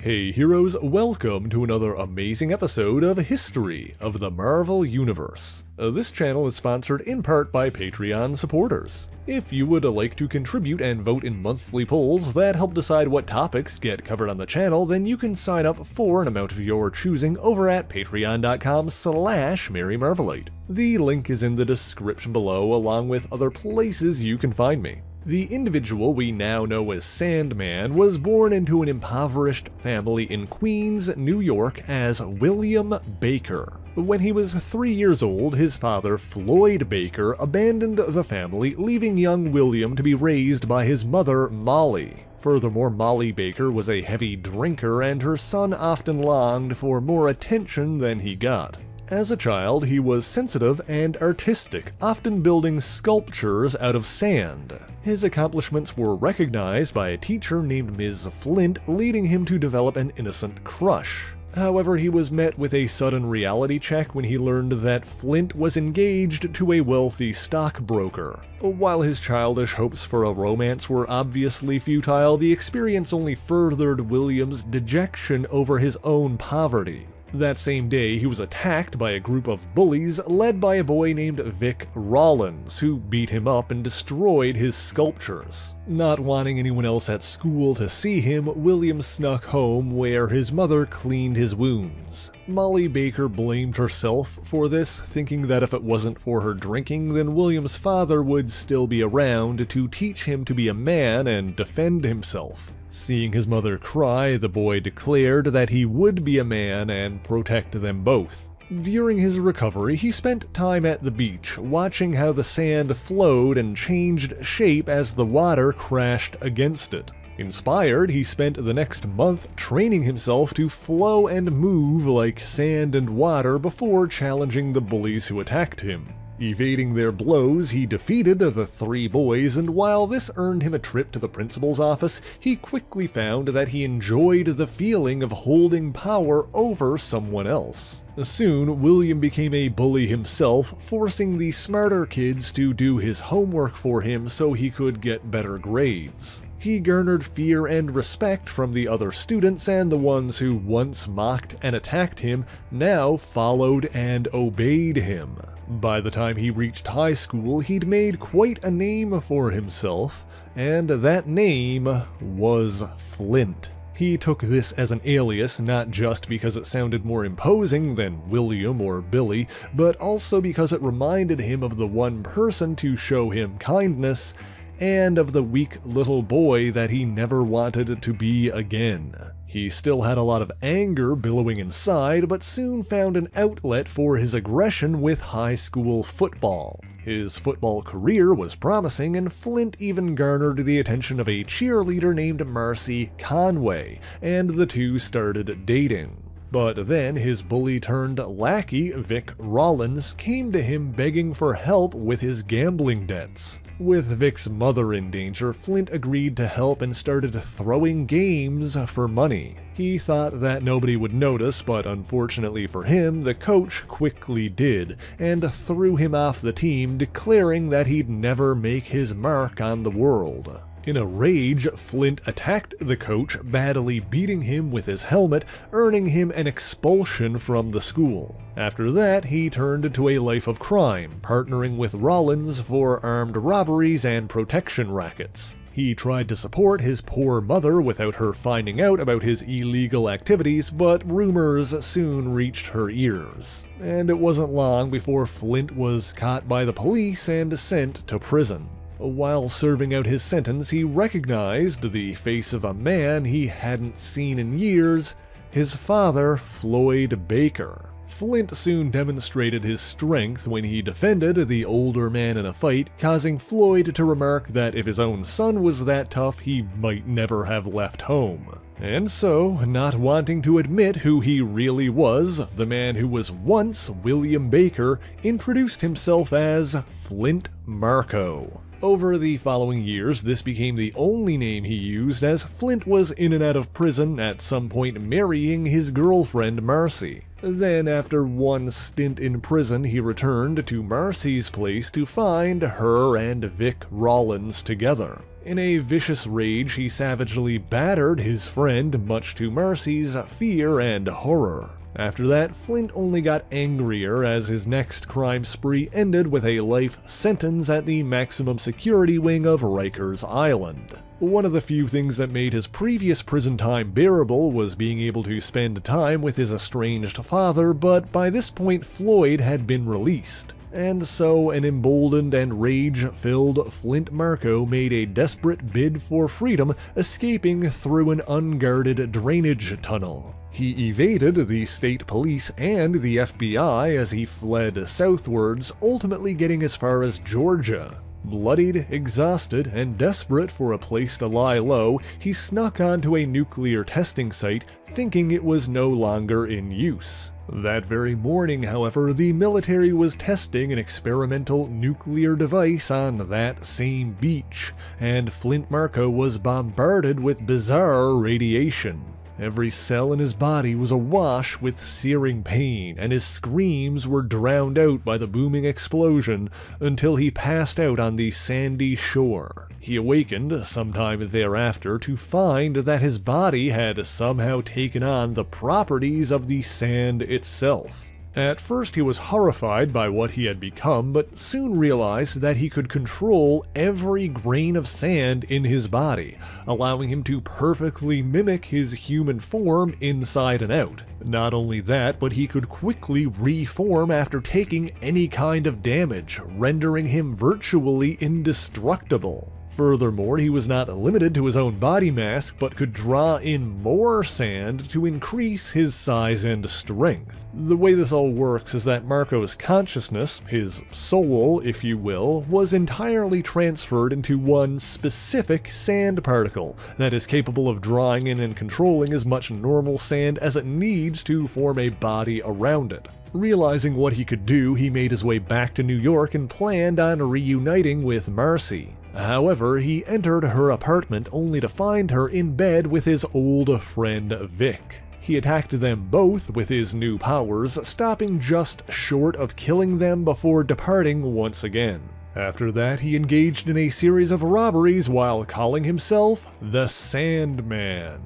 Hey heroes, welcome to another amazing episode of History of the Marvel Universe. This channel is sponsored in part by Patreon supporters. If you would like to contribute and vote in monthly polls that help decide what topics get covered on the channel, then you can sign up for an amount of your choosing over at patreon.com/MaryMarvelite. The link is in the description below, along with other places you can find me. The individual we now know as Sandman was born into an impoverished family in Queens, New York as William Baker. When he was 3 years old, his father, Floyd Baker, abandoned the family, leaving young William to be raised by his mother, Molly. Furthermore, Molly Baker was a heavy drinker, and her son often longed for more attention than he got. As a child, he was sensitive and artistic, often building sculptures out of sand. His accomplishments were recognized by a teacher named Ms. Flint, leading him to develop an innocent crush. However, he was met with a sudden reality check when he learned that Flint was engaged to a wealthy stockbroker. While his childish hopes for a romance were obviously futile, the experience only furthered William's dejection over his own poverty. That same day, he was attacked by a group of bullies led by a boy named Vic Rollins, who beat him up and destroyed his sculptures. Not wanting anyone else at school to see him, William snuck home where his mother cleaned his wounds. Molly Baker blamed herself for this, thinking that if it wasn't for her drinking, then William's father would still be around to teach him to be a man and defend himself. Seeing his mother cry, the boy declared that he would be a man and protect them both. During his recovery, he spent time at the beach, watching how the sand flowed and changed shape as the water crashed against it. Inspired, he spent the next month training himself to flow and move like sand and water before challenging the bullies who attacked him. Evading their blows, he defeated the 3 boys, and while this earned him a trip to the principal's office, he quickly found that he enjoyed the feeling of holding power over someone else. Soon, William became a bully himself, forcing the smarter kids to do his homework for him so he could get better grades. He garnered fear and respect from the other students, and the ones who once mocked and attacked him now followed and obeyed him. By the time he reached high school, he'd made quite a name for himself, and that name was Flint. He took this as an alias not just because it sounded more imposing than William or Billy, but also because it reminded him of the one person to show him kindness, and of the weak little boy that he never wanted to be again. He still had a lot of anger billowing inside, but soon found an outlet for his aggression with high school football. His football career was promising, and Flint even garnered the attention of a cheerleader named Marcy Conway, and the two started dating. But then his bully-turned-lackey, Vic Rollins, came to him begging for help with his gambling debts. With Vic's mother in danger, Flint agreed to help and started throwing games for money. He thought that nobody would notice, but unfortunately for him, the coach quickly did, and threw him off the team, declaring that he'd never make his mark on the world. In a rage, Flint attacked the coach, badly beating him with his helmet, earning him an expulsion from the school. After that, he turned to a life of crime, partnering with Rollins for armed robberies and protection rackets. He tried to support his poor mother without her finding out about his illegal activities, but rumors soon reached her ears. And it wasn't long before Flint was caught by the police and sent to prison. While serving out his sentence, he recognized the face of a man he hadn't seen in years, his father, Floyd Baker. Flint soon demonstrated his strength when he defended the older man in a fight, causing Floyd to remark that if his own son was that tough, he might never have left home. And so, not wanting to admit who he really was, the man who was once William Baker introduced himself as Flint Marko. Over the following years, this became the only name he used, as Flint was in and out of prison, at some point marrying his girlfriend Marcy. Then, after one stint in prison, he returned to Marcy's place to find her and Vic Rollins together. In a vicious rage, he savagely battered his friend, much to Marcy's fear and horror. After that, Flint only got angrier as his next crime spree ended with a life sentence at the maximum security wing of Rikers Island. One of the few things that made his previous prison time bearable was being able to spend time with his estranged father, but by this point Floyd had been released. And so an emboldened and rage-filled Flint Marko made a desperate bid for freedom, escaping through an unguarded drainage tunnel. He evaded the state police and the FBI as he fled southwards, ultimately getting as far as Georgia. Bloodied, exhausted, and desperate for a place to lie low, he snuck onto a nuclear testing site, thinking it was no longer in use. That very morning, however, the military was testing an experimental nuclear device on that same beach, and Flint Marko was bombarded with bizarre radiation. Every cell in his body was awash with searing pain, and his screams were drowned out by the booming explosion until he passed out on the sandy shore. He awakened sometime thereafter to find that his body had somehow taken on the properties of the sand itself. At first he was horrified by what he had become, but soon realized that he could control every grain of sand in his body, allowing him to perfectly mimic his human form inside and out. Not only that, but he could quickly reform after taking any kind of damage, rendering him virtually indestructible. Furthermore, he was not limited to his own body mass, but could draw in more sand to increase his size and strength. The way this all works is that Marko's consciousness, his soul if you will, was entirely transferred into one specific sand particle that is capable of drawing in and controlling as much normal sand as it needs to form a body around it. Realizing what he could do, he made his way back to New York and planned on reuniting with Marcy. However, he entered her apartment only to find her in bed with his old friend Vic. He attacked them both with his new powers, stopping just short of killing them before departing once again. After that, he engaged in a series of robberies while calling himself the Sandman.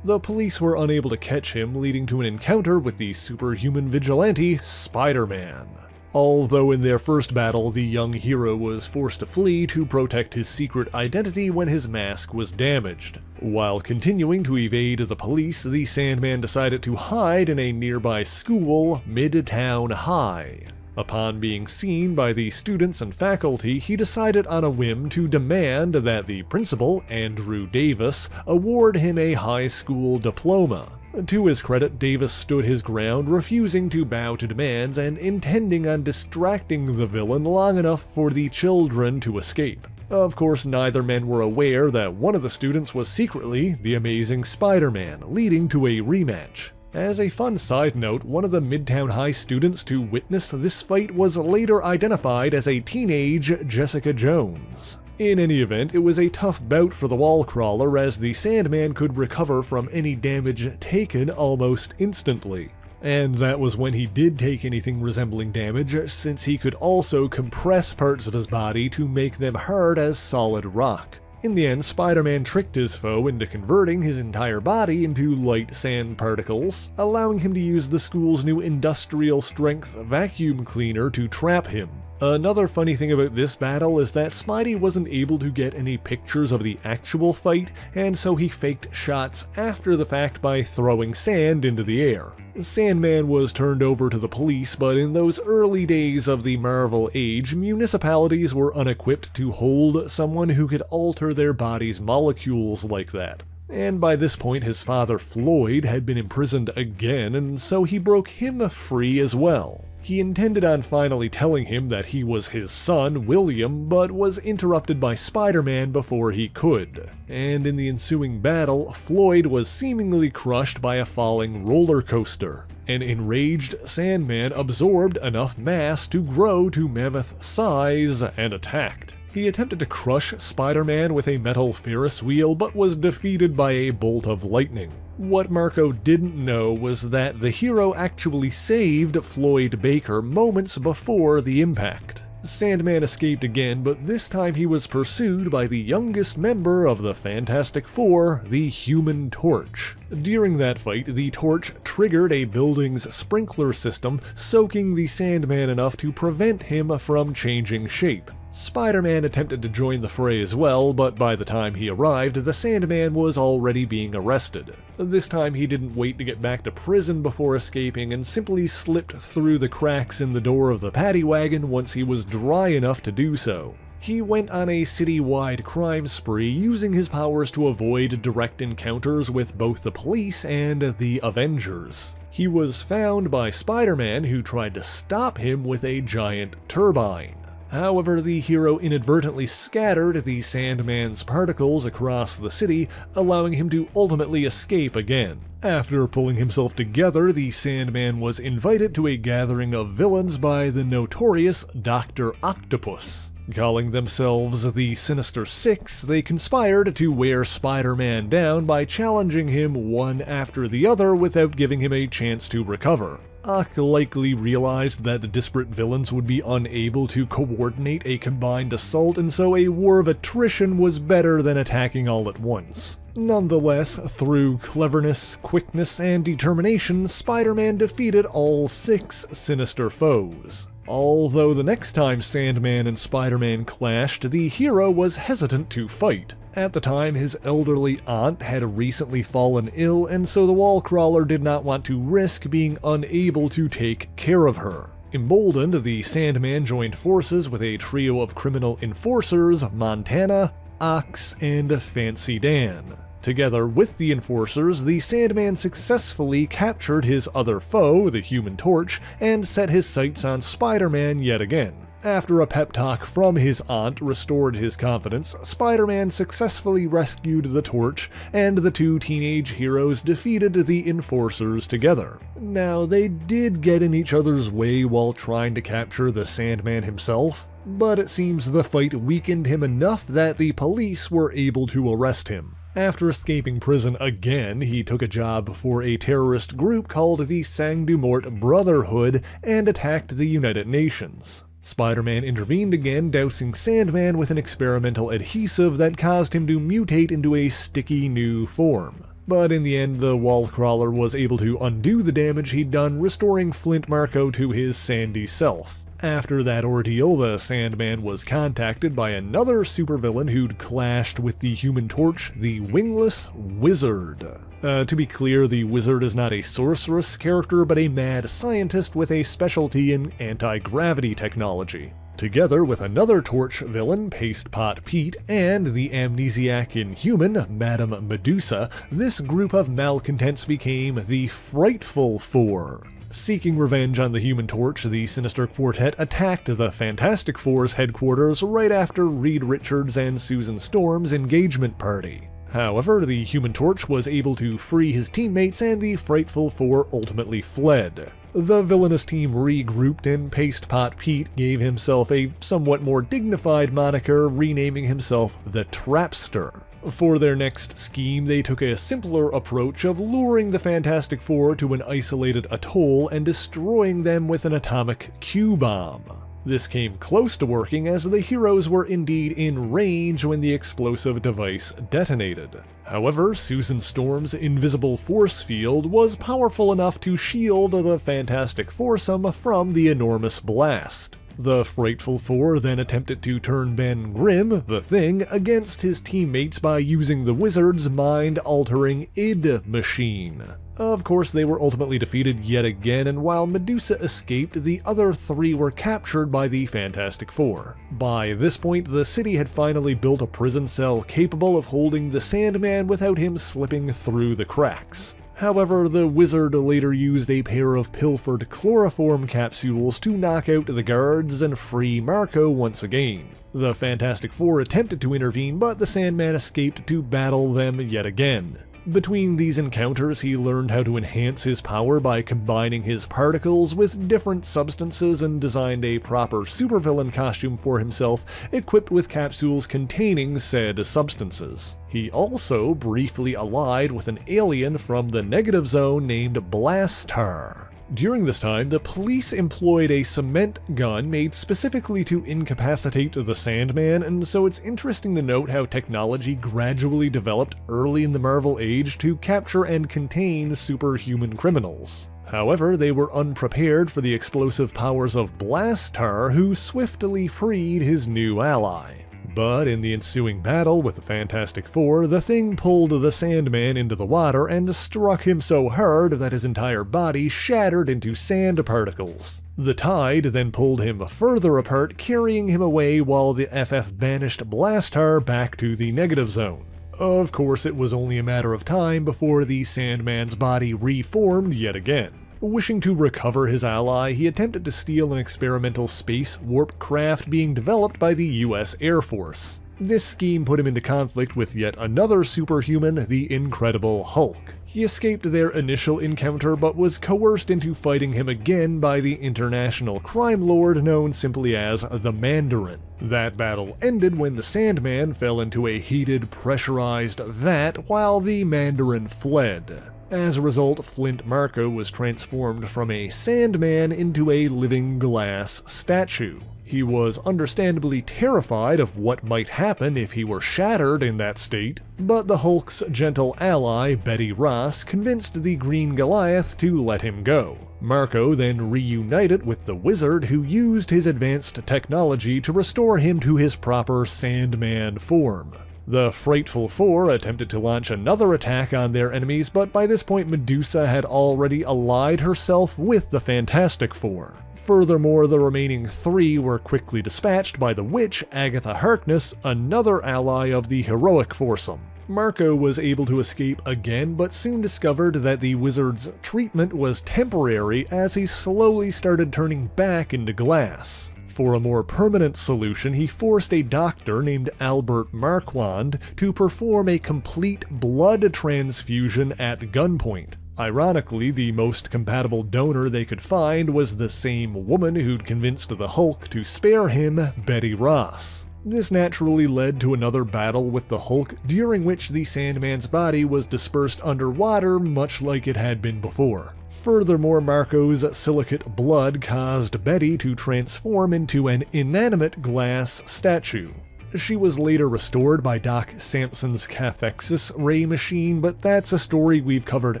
The police were unable to catch him, leading to an encounter with the superhuman vigilante Spider-Man. Although in their first battle, the young hero was forced to flee to protect his secret identity when his mask was damaged. While continuing to evade the police, the Sandman decided to hide in a nearby school, Midtown High. Upon being seen by the students and faculty, he decided on a whim to demand that the principal, Andrew Davis, award him a high school diploma. To his credit, Davis stood his ground, refusing to bow to demands and intending on distracting the villain long enough for the children to escape. Of course, neither men were aware that one of the students was secretly the Amazing Spider-Man, leading to a rematch. As a fun side note, one of the Midtown High students to witness this fight was later identified as a teenage Jessica Jones. In any event, it was a tough bout for the wall crawler as the Sandman could recover from any damage taken almost instantly. And that was when he did take anything resembling damage, since he could also compress parts of his body to make them hard as solid rock. In the end, Spider-Man tricked his foe into converting his entire body into light sand particles, allowing him to use the school's new industrial-strength vacuum cleaner to trap him. Another funny thing about this battle is that Spidey wasn't able to get any pictures of the actual fight, and so he faked shots after the fact by throwing sand into the air. Sandman was turned over to the police, but in those early days of the Marvel Age, municipalities were unequipped to hold someone who could alter their body's molecules like that. And by this point, his father Floyd had been imprisoned again, and so he broke him free as well. He intended on finally telling him that he was his son, William, but was interrupted by Spider-Man before he could. And in the ensuing battle, Floyd was seemingly crushed by a falling roller coaster. An enraged Sandman absorbed enough mass to grow to mammoth size and attacked. He attempted to crush Spider-Man with a metal Ferris wheel, but was defeated by a bolt of lightning. What Marko didn't know was that the hero actually saved Floyd Baker moments before the impact. Sandman escaped again, but this time he was pursued by the youngest member of the Fantastic Four, the Human Torch. During that fight, the Torch triggered a building's sprinkler system, soaking the Sandman enough to prevent him from changing shape. Spider-Man attempted to join the fray as well, but by the time he arrived, the Sandman was already being arrested. This time he didn't wait to get back to prison before escaping and simply slipped through the cracks in the door of the paddy wagon once he was dry enough to do so. He went on a city-wide crime spree, using his powers to avoid direct encounters with both the police and the Avengers. He was found by Spider-Man, who tried to stop him with a giant turbine. However, the hero inadvertently scattered the Sandman's particles across the city, allowing him to ultimately escape again. After pulling himself together, the Sandman was invited to a gathering of villains by the notorious Dr. Octopus. Calling themselves the Sinister Six, they conspired to wear Spider-Man down by challenging him one after the other without giving him a chance to recover. Ock likely realized that the disparate villains would be unable to coordinate a combined assault, and so a war of attrition was better than attacking all at once. Nonetheless, through cleverness, quickness, and determination, Spider-Man defeated all 6 sinister foes. Although the next time Sandman and Spider-Man clashed, the hero was hesitant to fight. At the time, his elderly aunt had recently fallen ill, and so the wall-crawler did not want to risk being unable to take care of her. Emboldened, the Sandman joined forces with a trio of criminal enforcers, Montana, Ox, and Fancy Dan. Together with the enforcers, the Sandman successfully captured his other foe, the Human Torch, and set his sights on Spider-Man yet again. After a pep talk from his aunt restored his confidence, Spider-Man successfully rescued the Torch, and the two teenage heroes defeated the enforcers together. Now, they did get in each other's way while trying to capture the Sandman himself, but it seems the fight weakened him enough that the police were able to arrest him. After escaping prison again, he took a job for a terrorist group called the Sang-Du-Mort Brotherhood and attacked the United Nations. Spider-Man intervened again, dousing Sandman with an experimental adhesive that caused him to mutate into a sticky new form. But in the end, the wall-crawler was able to undo the damage he'd done, restoring Flint Marko to his sandy self. After that ordeal, the Sandman was contacted by another supervillain who'd clashed with the Human Torch, the Wingless Wizard. To be clear, the Wizard is not a sorceress character, but a mad scientist with a specialty in anti-gravity technology. Together with another Torch villain, Paste Pot Pete, and the amnesiac Inhuman, Madame Medusa, this group of malcontents became the Frightful Four. Seeking revenge on the Human Torch, the Sinister Quartet attacked the Fantastic Four's headquarters right after Reed Richards and Susan Storm's engagement party. However, the Human Torch was able to free his teammates, and the Frightful Four ultimately fled. The villainous team regrouped, and Paste Pot Pete gave himself a somewhat more dignified moniker, renaming himself the Trapster. For their next scheme, they took a simpler approach of luring the Fantastic Four to an isolated atoll and destroying them with an atomic Q-bomb. This came close to working, as the heroes were indeed in range when the explosive device detonated. However, Susan Storm's invisible force field was powerful enough to shield the Fantastic Foursome from the enormous blast. The Frightful Four then attempted to turn Ben Grimm, the Thing, against his teammates by using the Wizard's mind-altering id machine. Of course, they were ultimately defeated yet again, and while Medusa escaped, the other 3 were captured by the Fantastic Four. By this point, the city had finally built a prison cell capable of holding the Sandman without him slipping through the cracks. However, the Wizard later used a pair of pilfered chloroform capsules to knock out the guards and free Marko once again. The Fantastic Four attempted to intervene, but the Sandman escaped to battle them yet again. Between these encounters, he learned how to enhance his power by combining his particles with different substances and designed a proper supervillain costume for himself, equipped with capsules containing said substances. He also briefly allied with an alien from the Negative Zone named Blastaar. During this time, the police employed a cement gun made specifically to incapacitate the Sandman, and so it's interesting to note how technology gradually developed early in the Marvel Age to capture and contain superhuman criminals. However, they were unprepared for the explosive powers of Blastaar, who swiftly freed his new ally. But in the ensuing battle with the Fantastic Four, the Thing pulled the Sandman into the water and struck him so hard that his entire body shattered into sand particles. The tide then pulled him further apart, carrying him away while the FF banished Blastaar back to the negative zone. Of course, it was only a matter of time before the Sandman's body reformed yet again. Wishing to recover his ally, he attempted to steal an experimental space warp craft being developed by the US Air Force. This scheme put him into conflict with yet another superhuman, the Incredible Hulk. He escaped their initial encounter but was coerced into fighting him again by the international crime lord known simply as the Mandarin. That battle ended when the Sandman fell into a heated, pressurized vat while the Mandarin fled. As a result, Flint Marko was transformed from a Sandman into a living glass statue. He was understandably terrified of what might happen if he were shattered in that state, but the Hulk's gentle ally, Betty Ross, convinced the Green Goliath to let him go. Marko then reunited with the Wizard, who used his advanced technology to restore him to his proper Sandman form. The Frightful Four attempted to launch another attack on their enemies, but by this point Medusa had already allied herself with the Fantastic Four. Furthermore, the remaining three were quickly dispatched by the witch Agatha Harkness, another ally of the heroic foursome. Marko was able to escape again, but soon discovered that the Wizard's treatment was temporary as he slowly started turning back into glass. For a more permanent solution, he forced a doctor named Albert Marquand to perform a complete blood transfusion at gunpoint. Ironically, the most compatible donor they could find was the same woman who'd convinced the Hulk to spare him, Betty Ross. This naturally led to another battle with the Hulk, during which the Sandman's body was dispersed underwater much like it had been before. Furthermore, Marko's silicate blood caused Betty to transform into an inanimate glass statue. She was later restored by Doc Samson's cathexis ray machine, but that's a story we've covered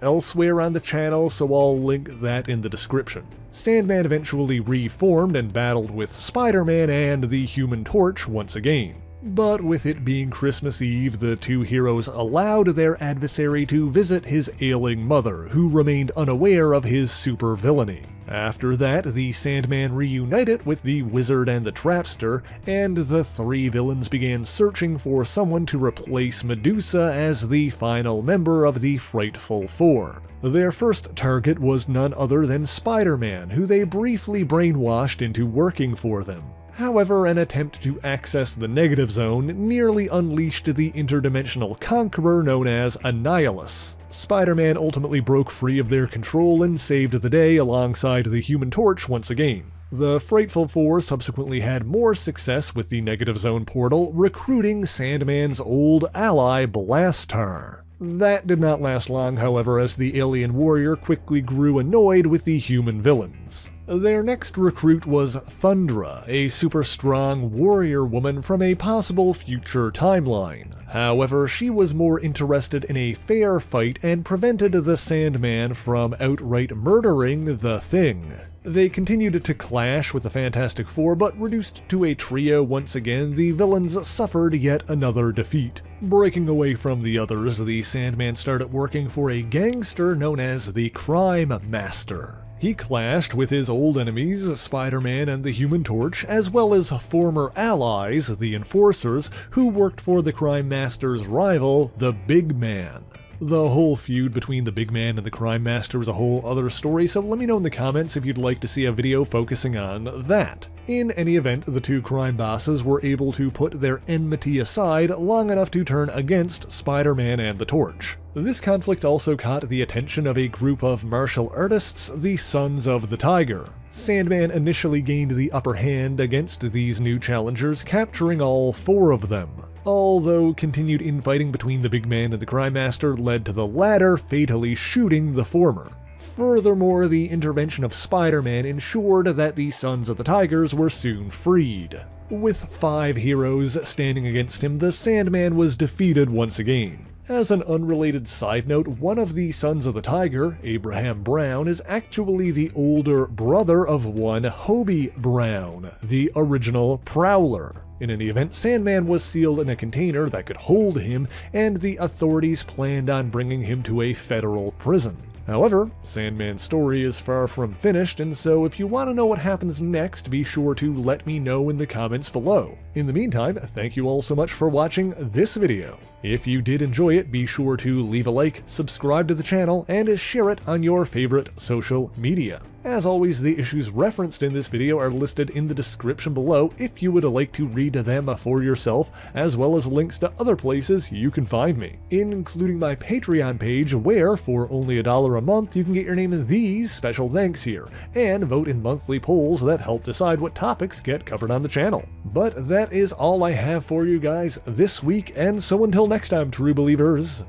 elsewhere on the channel, so I'll link that in the description. Sandman eventually reformed and battled with Spider-Man and the Human Torch once again. But with it being Christmas Eve, the two heroes allowed their adversary to visit his ailing mother, who remained unaware of his supervillainy. After that, the Sandman reunited with the Wizard and the Trapster, and the three villains began searching for someone to replace Medusa as the final member of the Frightful Four. Their first target was none other than Spider-Man, who they briefly brainwashed into working for them. However, an attempt to access the negative zone nearly unleashed the interdimensional conqueror known as Annihilus. Spider-Man ultimately broke free of their control and saved the day alongside the Human Torch once again. The Frightful Four subsequently had more success with the negative zone portal, recruiting Sandman's old ally Blastaar. That did not last long, however, as the alien warrior quickly grew annoyed with the human villains. Their next recruit was Thundra, a super strong warrior woman from a possible future timeline. However, she was more interested in a fair fight and prevented the Sandman from outright murdering the Thing. They continued to clash with the Fantastic Four, but reduced to a trio once again, the villains suffered yet another defeat. Breaking away from the others, the Sandman started working for a gangster known as the Crime Master. He clashed with his old enemies, Spider-Man and the Human Torch, as well as former allies, the Enforcers, who worked for the Crime Master's rival, the Big Man. The whole feud between the Big Man and the Crime Master is a whole other story, so let me know in the comments if you'd like to see a video focusing on that. In any event, the two crime bosses were able to put their enmity aside long enough to turn against Spider-Man and the Torch. This conflict also caught the attention of a group of martial artists, the Sons of the Tiger. Sandman initially gained the upper hand against these new challengers, capturing all four of them. Although continued infighting between the Big Man and the Crime Master led to the latter fatally shooting the former. Furthermore, the intervention of Spider-Man ensured that the Sons of the Tigers were soon freed. With 5 heroes standing against him, the Sandman was defeated once again. As an unrelated side note, one of the Sons of the Tiger, Abraham Brown, is actually the older brother of one Hobie Brown, the original Prowler. In any event, Sandman was sealed in a container that could hold him, and the authorities planned on bringing him to a federal prison. However, Sandman's story is far from finished, and so if you want to know what happens next, be sure to let me know in the comments below. In the meantime, thank you all so much for watching this video. If you did enjoy it, be sure to leave a like, subscribe to the channel, and share it on your favorite social media. As always, the issues referenced in this video are listed in the description below if you would like to read them for yourself, as well as links to other places you can find me, including my Patreon page where, for only $1 a month, you can get your name in these special thanks here, and vote in monthly polls that help decide what topics get covered on the channel. But that is all I have for you guys this week, and so until next time, true believers,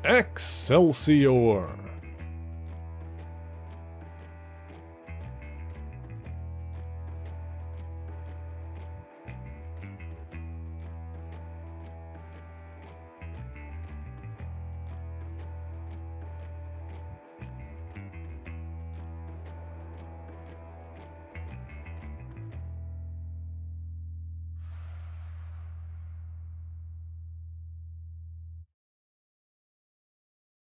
Excelsior!